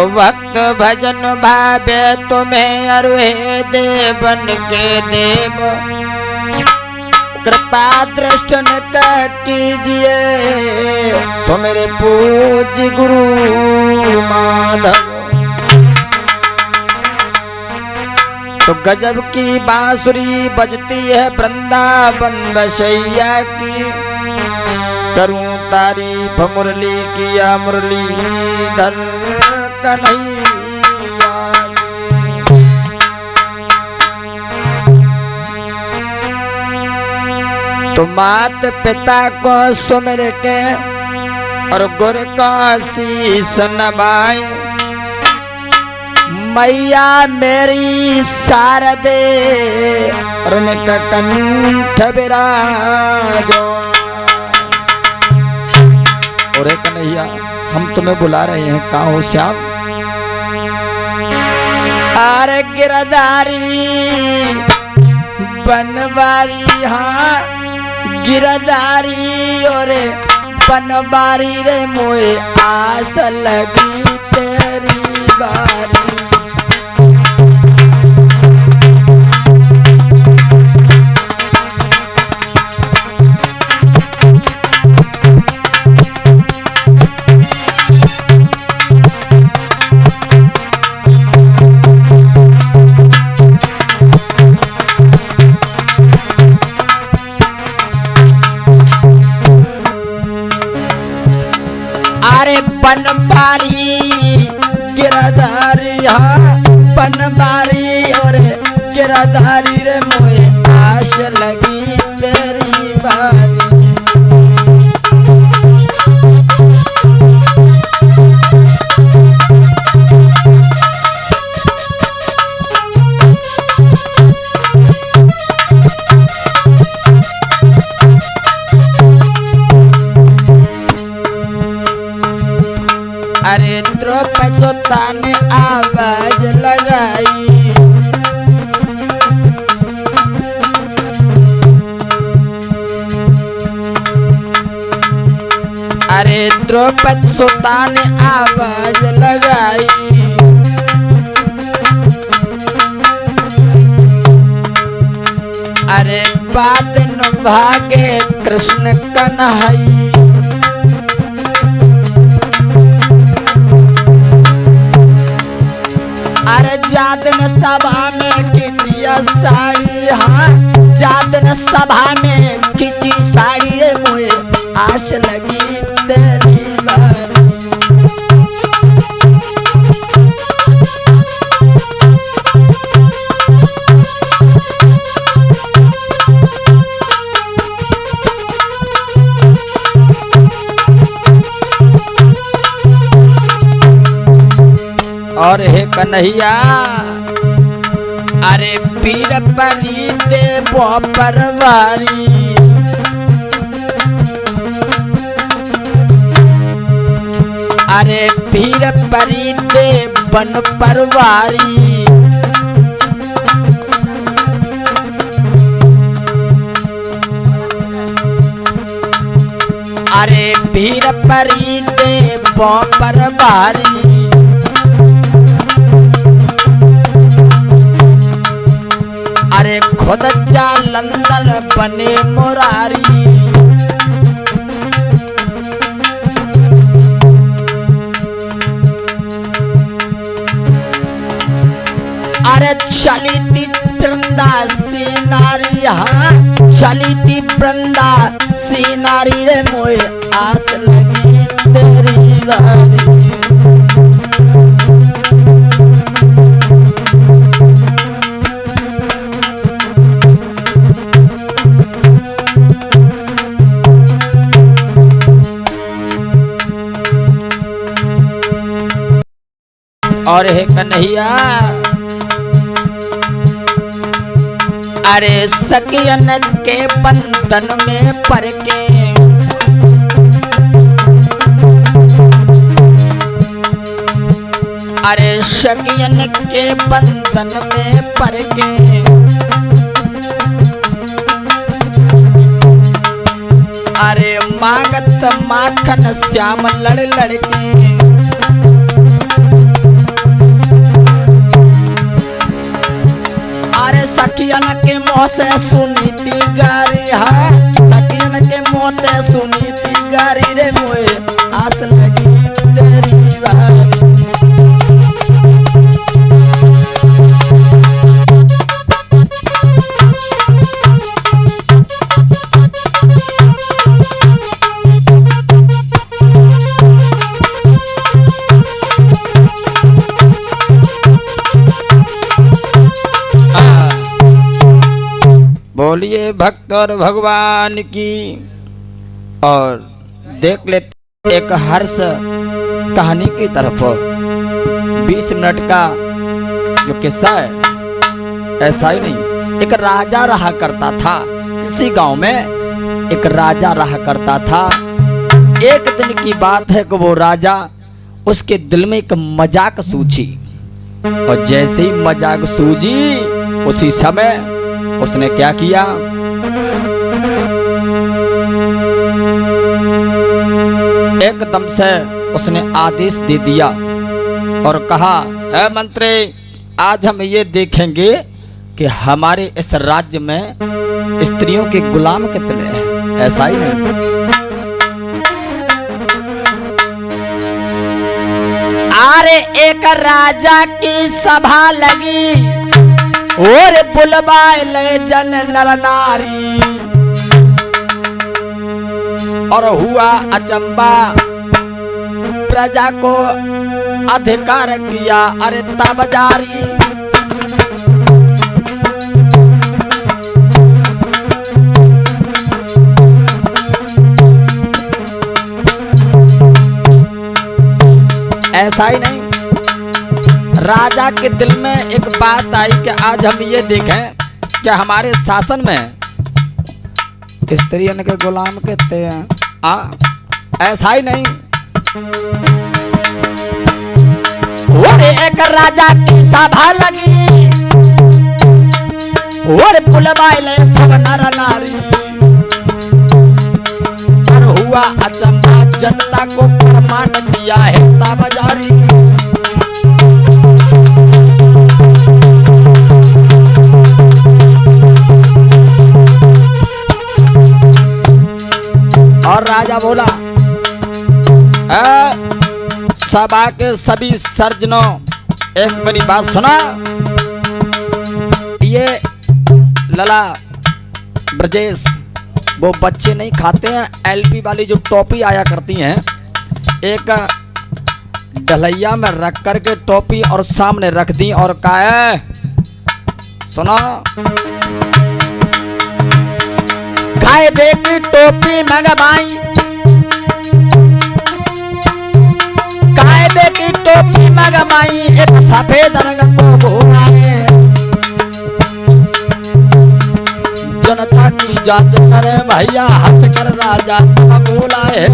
भक्त भजन भावे तुम्हें अरुहे देवन के देव कृपा दृष्टन का कीजिए सो मेरे पूज्य गुरु माधव। तो गजब की बांसुरी बजती है वृंदावन बसैया की, करूं तारीफ मुरली किया मुरलीधर कन्हैया। तो मात पिता को सुमिर के और गुरु का शीश नवाए, मैया मेरी शारदे और उनका कंठ विराजो। और कन्हैया हम तुम्हें बुला रहे हैं, कहाँ हो श्याम? अरे गिरधारी बनवारी, हाँ गिरधारी और बनवारी रे मोए आस लगी तेरी बारी। अरे बनवारी गिरधारी, हाँ बनवारी और गिरधारी रे मोए आश लगी तेरी बारी। अरे द्रौपदी सुता ने आवाज लगाई, अरे द्रौपदी सुता ने आवाज लगाई, अरे बात न भागे कृष्ण कन्हैया। अरे जादन सभा में खिंचिया साड़ी, हाँ जादन सभा में खिंची साड़ी रे मोए आश लगी तेरी बारी। और हे कन्हैया अरे पीर परी देवो परवारी, अरे पीर परी देवन परवारी, अरे पीर परी देवो परवारी। अरे खुद जालंधर बने मुरारी, अरे चली थी वृंदा सी नारी, हाँ चली थी वृंदा सी नारी रे मोए आस लगी तेरी बारी। और हे कन्हैया अरे सखियन के बंधन में पड़ के, अरे सखियन के बंधन में पड़ के, अरे मांगत माखन श्याम लड़ लड़ के, सखियन के मुँह से सुनी थी गारी, हाँ सखियन के मुँह से सुनी थी गारी रे मोए आस लगी तेरी बारी। बोलिए भक्त और भगवान की। और देख लेते एक हर्ष कहानी की तरफ। 20 मिनट का जो किस्सा है, ऐसा ही नहीं। एक राजा रहा करता था किसी गांव में, एक राजा रहा करता था। एक दिन की बात है कि वो राजा, उसके दिल में एक मजाक सूझी, और जैसे ही मजाक सूझी उसी समय उसने क्या किया, एकदम से उसने आदेश दे दिया और कहा, ऐ मंत्री, आज हम ये देखेंगे कि हमारे इस राज्य में स्त्रियों के गुलाम कितने हैं। ऐसा ही नहीं, अरे एक राजा की सभा लगी और बुलवाए जन नर नारी, और हुआ अचंबा, प्रजा को अधिकार किया अरे तब जारी। ऐसा ही नहीं, राजा के दिल में एक बात आई कि आज हम ये देखें कि हमारे शासन में स्त्रियों के गुलाम कितने हैं। ऐसा ही नहीं, और एक राजा की सभा लगी और बुलवाए सब नर नारी, और हुआ अचंबा, जनता को प्रमाण दिया है तब जारी। और राजा बोला, सभा के सभी सर्जनों एक मेरी बात सुना। ये लला ब्रजेश वो बच्चे नहीं खाते हैं, एलपी वाली जो टोपी आया करती हैं, एक डलैया में रख करके टोपी और सामने रख दी और कहा, सुनो खाए बेकी टोपी मंगवाई, खाए बेकी टोपी मंगवाई, एक सफेद रंग को घोड़ा है, जनता की जांच करे भैया, हंस कर राजा बोला है।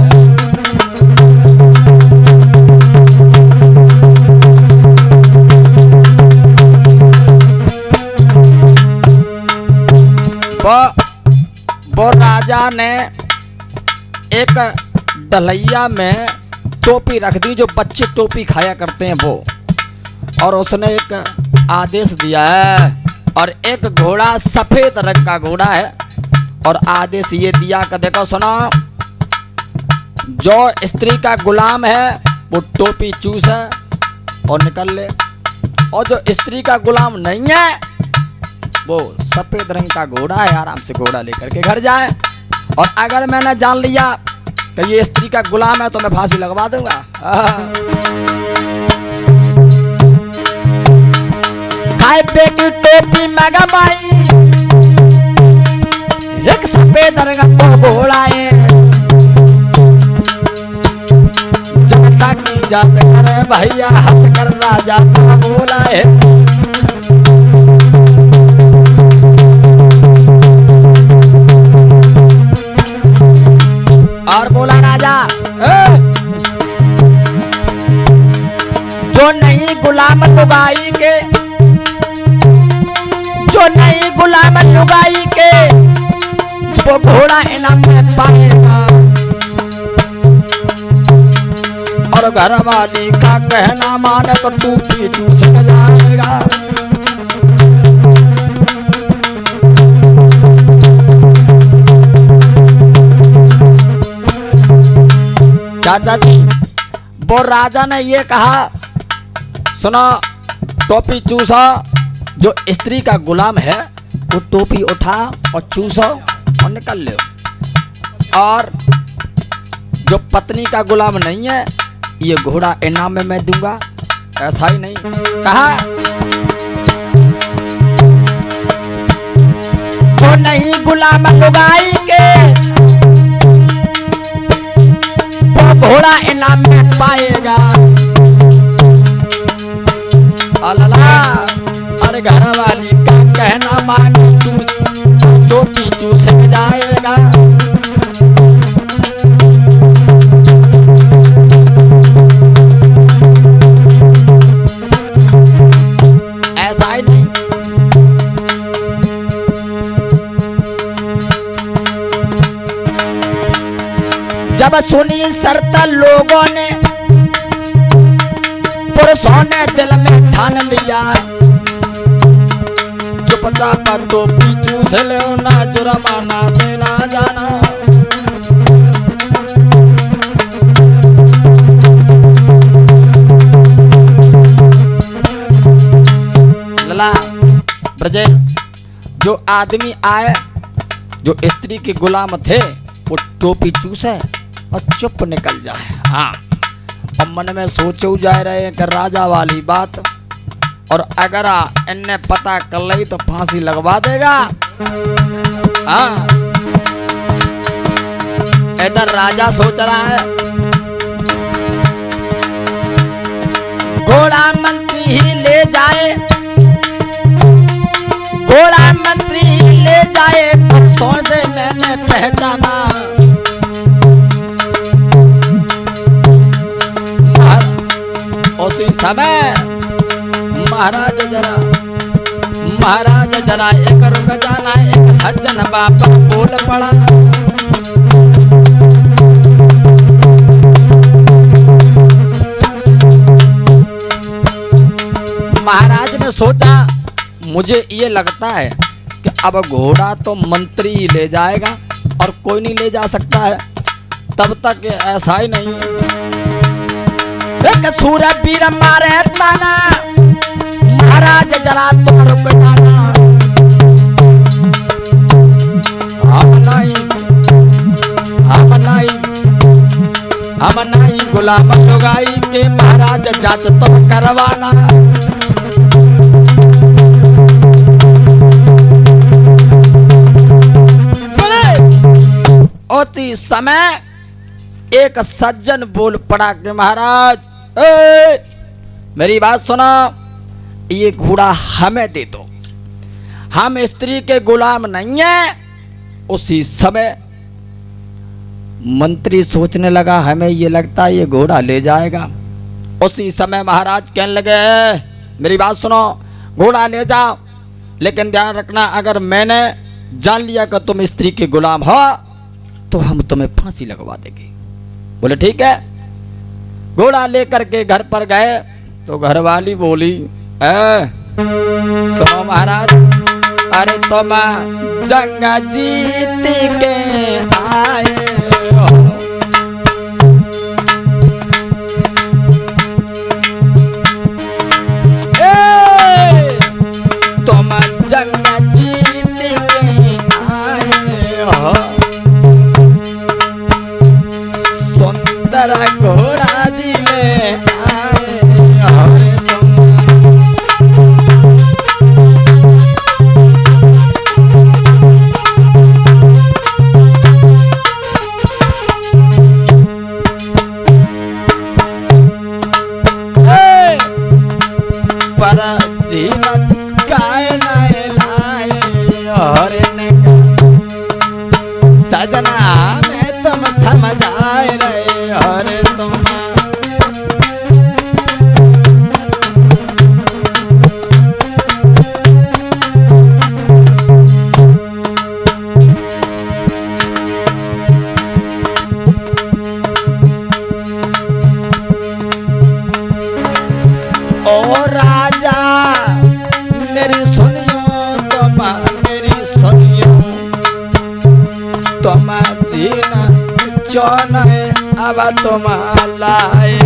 वो राजा ने एक डलैया में टोपी रख दी, जो बच्चे टोपी खाया करते हैं वो, और उसने एक आदेश दिया है, और एक घोड़ा सफेद रंग का घोड़ा है, और आदेश ये दिया कि देखो सुनो, जो स्त्री का गुलाम है वो टोपी चूसे और निकल ले, और जो स्त्री का गुलाम नहीं है वो सफेद रंग का घोड़ा है, आराम से घोड़ा लेकर के घर जाए। और अगर मैंने जान लिया कि ये स्त्री का गुलाम है तो मैं फांसी लगवा दूंगा। खाए पे की टोपी मंगवाई, एक सफेद रंग का घोड़ा है, जनता की जांच करे भैया, हंस कर राजा बोला है। और बोला राजा, जो नहीं गुलाम लुगाई के, जो नहीं गुलाम लुगाई के, वो घोड़ा इनाम में पाएगा, और घर वाली का कहना माने तो टूटी चूस जाएगा। चाचा जी वो राजा ने ये कहा, सुनो टोपी चूसो, जो स्त्री का गुलाम है वो टोपी उठा और चूसो और निकल लो, और जो पत्नी का गुलाम नहीं है ये घोड़ा इनाम में मैं दूंगा। ऐसा ही नहीं कहा, जो नहीं गुलाम लुगाई के वो घोड़ा इनाम में पाएगा। अल्लाह, अरे घर वाली का कहना मान तू टोपी चूस जाएगा। ऐसा ही नहीं, जब सुनी शर्त लोगों ने, पुरुषों ने दिल में ठान लिया, चुपचाप पर टोपी चूस ले ना जुर्माना देना जाना। लला ब्रजेश, जो आदमी आए जो स्त्री के गुलाम थे वो टोपी चूसे और चुप निकल जाए। हाँ, और मन में सोचे जा रहे हैं कि राजा वाली बात, और अगर इनने पता कर ली तो फांसी लगवा देगा। हाँ, इधर राजा सोच रहा है घोड़ा मंत्री ही ले जाए, घोड़ा मंत्री ही ले जाए, परसों से मैंने पहचाना। उसी समय महाराज जरा एक रुक जाना, एक सज्जन बाबा बोल पड़ा। महाराज ने सोचा मुझे ये लगता है कि अब घोड़ा तो मंत्री ही ले जाएगा और कोई नहीं ले जा सकता है, तब तक ऐसा ही नहीं। एक सूरवीर मारे ताना, महाराज जरा तो रुक जाना। हम नहीं गुलाम लुगाई के, महाराज जांच तो करवाना। उसी समय एक सज्जन बोल पड़ा कि महाराज मेरी बात सुनो, ये घोड़ा हमें दे दो, हम स्त्री के गुलाम नहीं हैं। उसी समय मंत्री सोचने लगा हमें ये लगता है ये घोड़ा ले जाएगा। उसी समय महाराज कहने लगे मेरी बात सुनो, घोड़ा ले जाओ, लेकिन ध्यान रखना अगर मैंने जान लिया कि तुम स्त्री के गुलाम हो तो हम तुम्हें फांसी लगवा देंगे। बोले ठीक है। घोड़ा लेकर के घर पर गए तो घरवाली बोली सुनो महाराज, अरे तुम जंग जीत के आए हो, तुम जंग जीत के आए हो, सुंदर घोड़ा जी में आए हो तुम। पर जीवन काय नए लाए और सजना में तुम समझ आए रहे और तुम बाबा तुम लाए।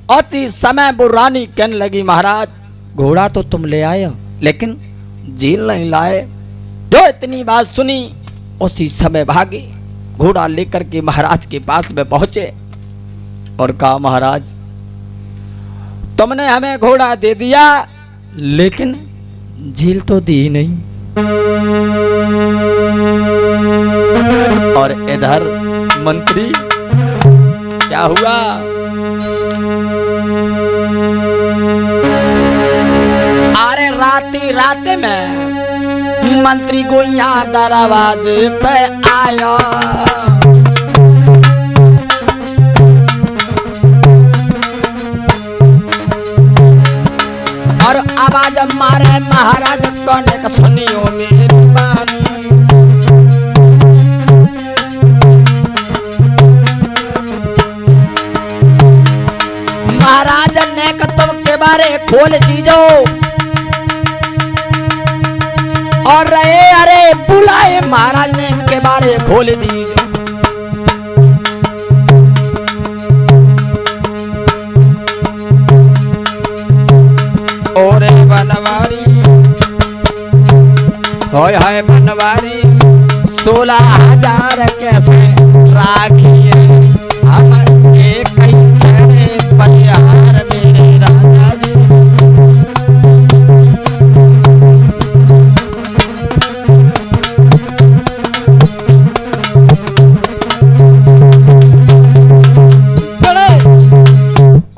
अति समय वो रानी कहने लगी महाराज घोड़ा तो तुम ले आए लेकिन झील नहीं लाए। जो इतनी बात सुनी उसी समय भागी, घोड़ा लेकर के महाराज के पास में पहुंचे और कहा महाराज तुमने हमें घोड़ा दे दिया लेकिन झील तो दी नहीं। और इधर मंत्री क्या हुआ, अरे राती रात में मंत्री को यहाँ दरवाजे पे आया। और आवाज मारे महाराज कहने का सुनियो मेरी बानी। महाराज ने तुम के बारे खोल दीजो और रहे अरे बुलाए महाराज ने के बारे खोल दी। और बनवारी होय है बनवारी 16,000 कैसे राखी है हम एक कैसे परिहार मेरे राजा जी।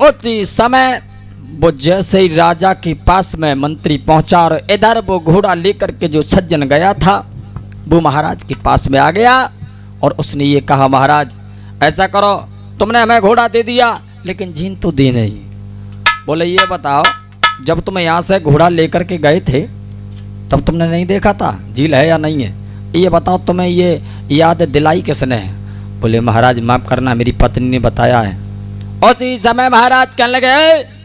उसी समय वो जैसे ही राजा के पास में मंत्री पहुंचा और इधर वो घोड़ा लेकर के जो सज्जन गया था वो महाराज के पास में आ गया और उसने ये कहा महाराज ऐसा करो तुमने हमें घोड़ा दे दिया लेकिन झील तो दे नहीं। बोले ये बताओ जब तुम यहाँ से घोड़ा लेकर के गए थे तब तुमने नहीं देखा था झील है या नहीं है, ये बताओ तुम्हें ये याद दिलाई किसने है। बोले महाराज माफ करना मेरी पत्नी ने बताया है। उसी समय महाराज कहने लगे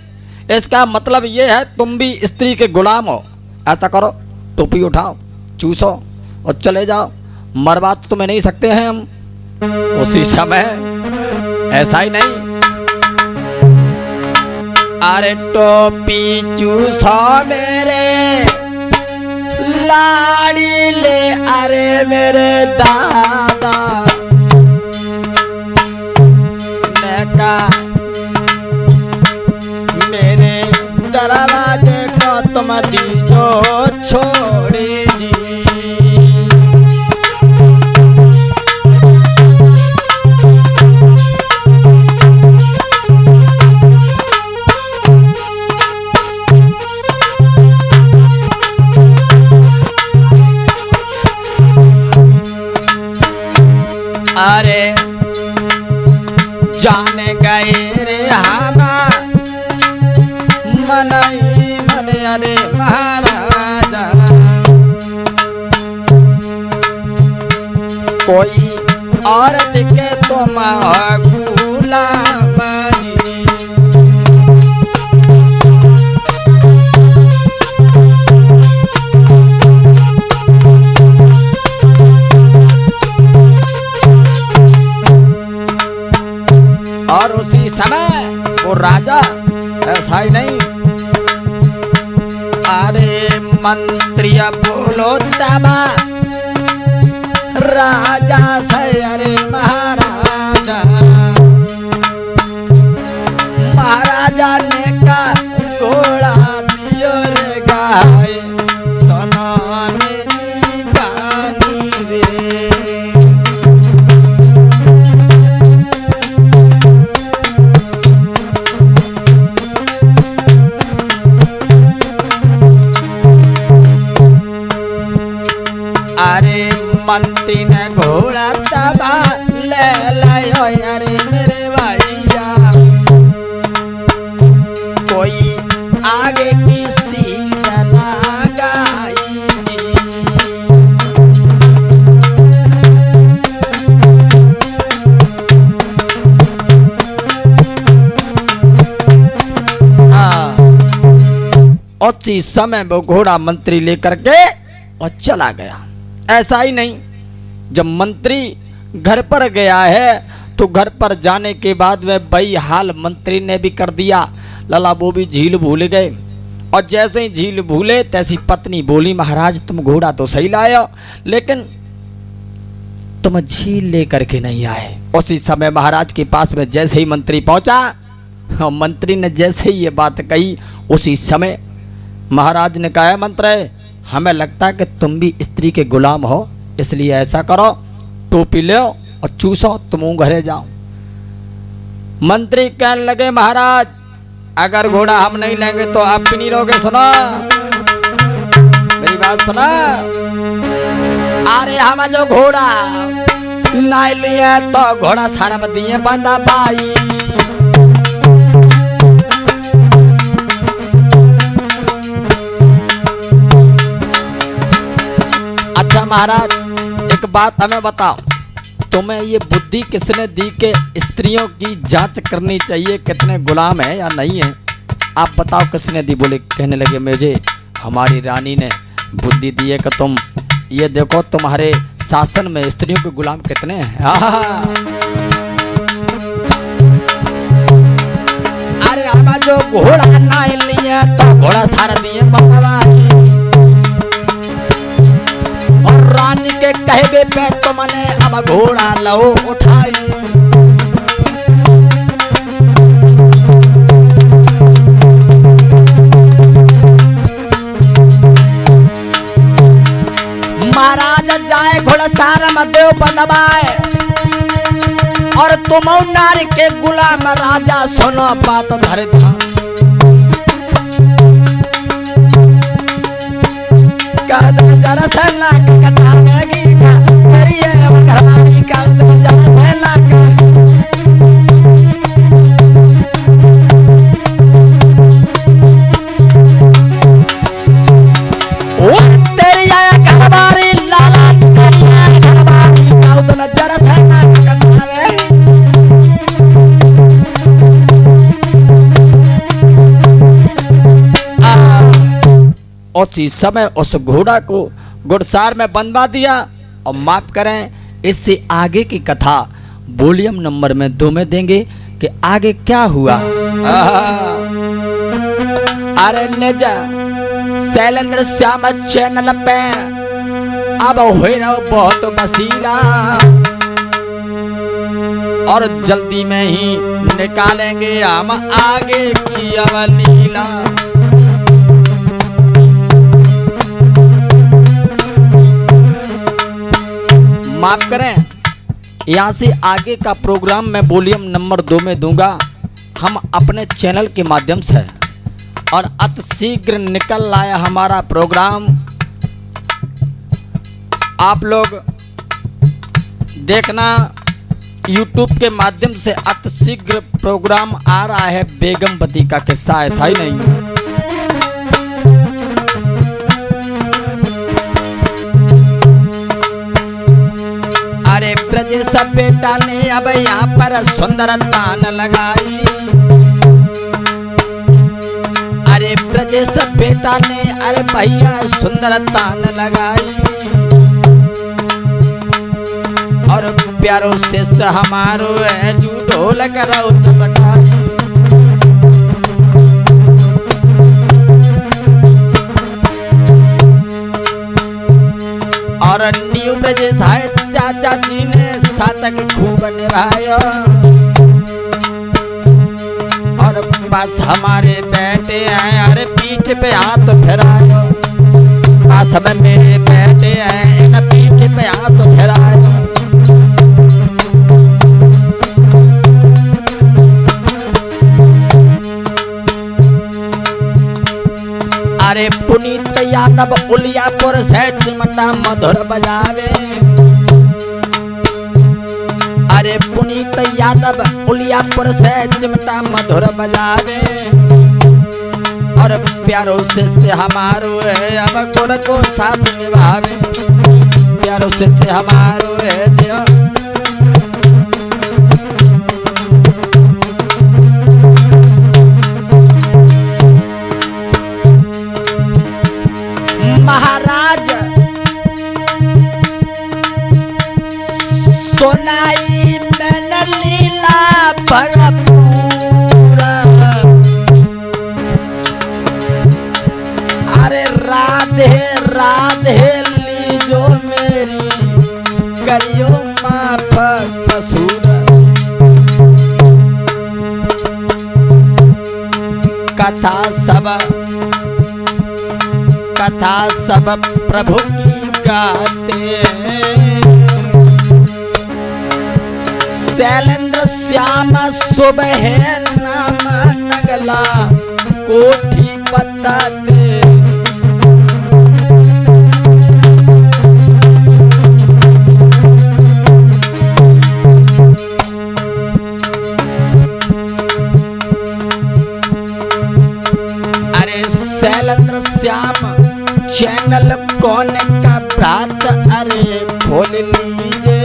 इसका मतलब ये है तुम भी स्त्री के गुलाम हो। ऐसा करो टोपी उठाओ चूसो और चले जाओ, मरवा तो तुम्हें नहीं सकते हैं हम। उसी समय ऐसा ही नहीं, अरे टोपी चूसो मेरे लाड़ी ले अरे मेरे दादा ने कहा मेरे दरवाजे को तुम दीजो छोड़ी जी। अरे जाने गए रे हमा मनई मन अरे महाराजा कोई औरत के तुम गुलाम जी। और उसी समय वो राजा ऐसा ही नहीं, अरे मंत्री बोलो तबा राजा से अरे महाराजा। महाराजा ने का घोड़ा दियो रे गाय सोना मेरी बानी रे। अरे मंत्री ने घोड़ा तबा ले लायो अरे मेरे भैया कोई आगे की सीट लगाई जी। उसी समय वो घोड़ा मंत्री लेकर के और चला गया। ऐसा ही नहीं, जब मंत्री घर पर गया है तो घर पर जाने के बाद वह वही हाल मंत्री ने भी कर दिया। लला वो भी झील भूल गए, और जैसे ही झील भूले तैसी पत्नी बोली, महाराज तुम घोड़ा तो सही लाए लेकिन तुम झील लेकर के नहीं आए। उसी समय महाराज के पास में जैसे ही मंत्री पहुंचा, और मंत्री ने जैसे ही ये बात कही उसी समय महाराज ने कहा, मंत्री हमें लगता है कि तुम भी स्त्री के गुलाम हो, इसलिए ऐसा करो टोपी लो और चूसो, तुम घरे जाओ। मंत्री कहने लगे, महाराज अगर घोड़ा हम नहीं लेंगे तो आप भी नहीं रहोगे। सुनो मेरी बात सुना। अरे हम जो घोड़ा नहीं लिए तो घोड़ा सारा में दिए बंदा भाई। अच्छा महाराज एक बात हमें बताओ, तुम्हें ये बुद्धि किसने दी कि स्त्रियों की जांच करनी चाहिए कितने गुलाम है या नहीं है? आप बताओ किसने दी? बोले, कहने लगे मुझे हमारी रानी ने बुद्धि दी है कि तुम ये देखो तुम्हारे शासन में स्त्रियों के गुलाम कितने हैं। अरे हम जो घोड़ा नहीं लिए तो घोड़ा सारा दिए भगवान, और रानी के कहबे पे तुमने अब घोड़ा लो उठाई। महाराज जाए घोड़ा सारा मदेव बंदवाए, और तुम नारी के गुलाम राजा सुनो बात धर धा। जरा सेना के कटार में गीता करिए घरवाली का जरा सेना का। ओ तेरी आया घरवाली लाला तेरी घरवाली का उधर जरा सेना के कटार में। उसी समय उस घोड़ा को गुड़सार में बंधवा दिया। और माफ करें, इससे आगे की कथा वॉल्यूम नंबर में 2 में देंगे कि आगे क्या हुआ। अरे निजा शैलेंद्र श्याम चैनल पे अब हो रहा बहुत वसीला, और जल्दी में ही निकालेंगे हम आगे की अवलीला। माफ करें, यहाँ से आगे का प्रोग्राम मैं वॉल्यूम नंबर 2 में दूंगा हम अपने चैनल के माध्यम से, और अति शीघ्र निकल आया हमारा प्रोग्राम। आप लोग देखना YouTube के माध्यम से अति शीघ्र प्रोग्राम आ रहा है बेगमपति का किस्सा, ऐसा ही नहीं। अरे ब्रजेश बेटा ने अब यहाँ पर सुंदर तान लगाई। अरे ब्रजेश बेटा ने अरे भैया सुंदर तान लगाई, और प्यारो से हमारो है झूठो लग रहा। और न्यू ब्रजेश चाचा जी ने सातक खूब निभाया, और बस हमारे बेटे हैं अरे पीठ पे हाथ फिरायो। पास में मेरे बेटे हैं इन पीठ पे हाथ फिरायो। अरे पुनीत यादव उलियापुर से चिमटा मधुर बजावे। अरे पुनीत यादव उलियापुर से चिमटा मधुर बजावे, और प्यारो से हमारो है अब गुण को साथ निभावे। प्यारो से हमारो है जो भरपूर। अरे राधे राधे लीजो मेरी करियो माफ कसूर। कथा सब प्रभु की गाते। शैलेंद्र श्याम सुबह नाम नगला कोठी बताते। शैलेंद्र श्याम चैनल कौन का प्रात अरे खोल लीजिए।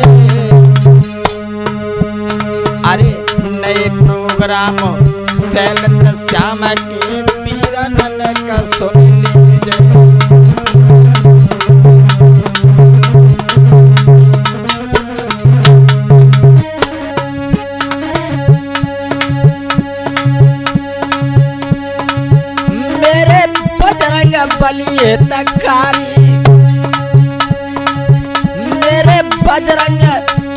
अरे नए प्रोग्राम शैलेंद्र श्याम के पीरन का सुन लीजिए। बलि तकारी मेरे बजरंग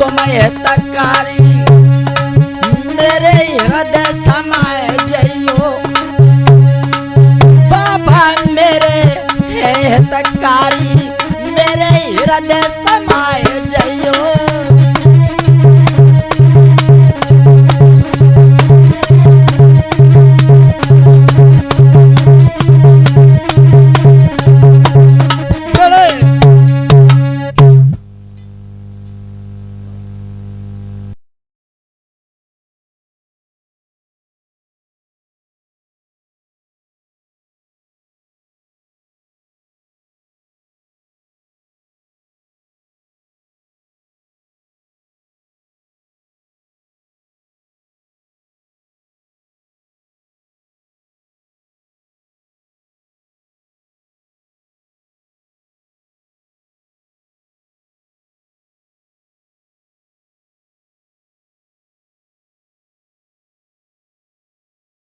तुम्हें तकारी। मेरे हृदय समाए जइयो बाबा मेरे है तकारी। मेरे हृदय समाए